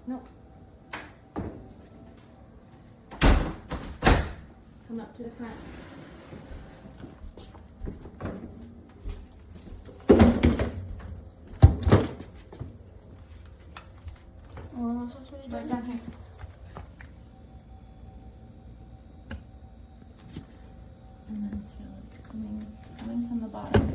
Nope. Come up to the front. Oh, that's what you're doing. Right down here. And then so it's coming from the bottom.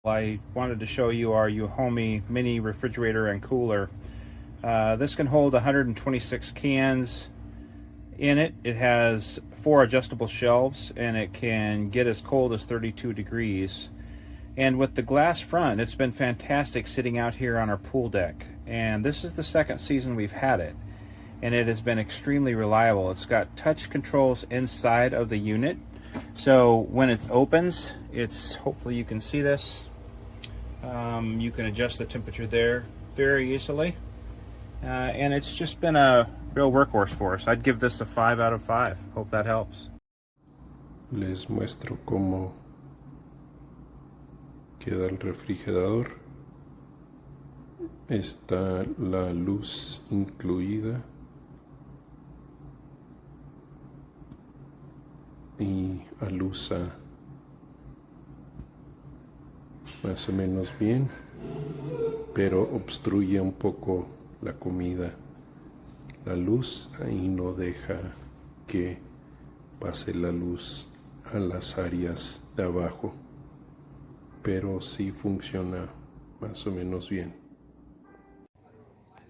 So I wanted to show you our EUHOMY mini refrigerator and cooler. This can hold 126 cans in it. It has 4 adjustable shelves and it can get as cold as 32 degrees. And with the glass front, it's been fantastic sitting out here on our pool deck. And this is the second season we've had it. And it has been extremely reliable. It's got touch controls inside of the unit. So when it opens, hopefully you can see this. You can adjust the temperature there very easily. And it's just been a real workhorse for us. I'd give this a 5 out of 5. Hope that helps. Les muestro cómo queda el refrigerador. Está la luz incluida y alusa más o menos bien, pero obstruye un poco la comida. La luz ahí no deja que pase la luz a las áreas de abajo, pero sí funciona más o menos bien.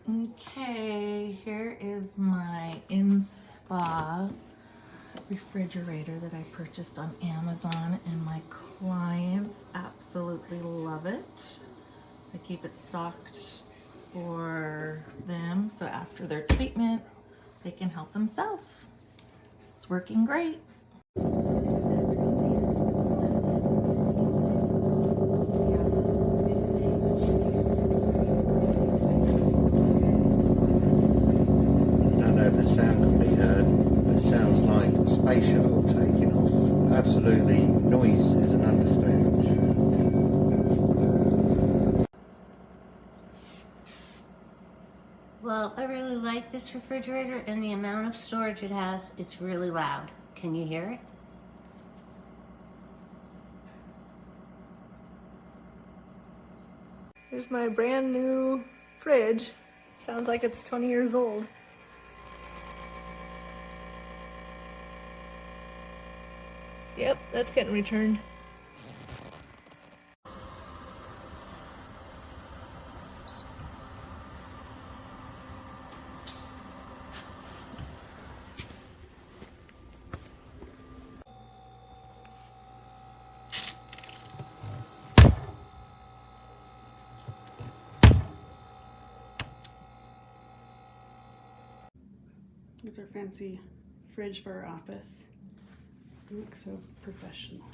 okay, here is my in-spa refrigerator that I purchased on Amazon, and my clients absolutely love it. I keep it stocked for them so after their treatment they can help themselves. It's working great. The sound can be heard, but it sounds like a space shuttle taking off. Absolutely, noise is an understatement. Well, I really like this refrigerator and the amount of storage it has. It's really loud. Can you hear it? Here's my brand new fridge. Sounds like it's 20 years old. Yep, that's getting returned. It's our fancy fridge for our office. It looks so professional.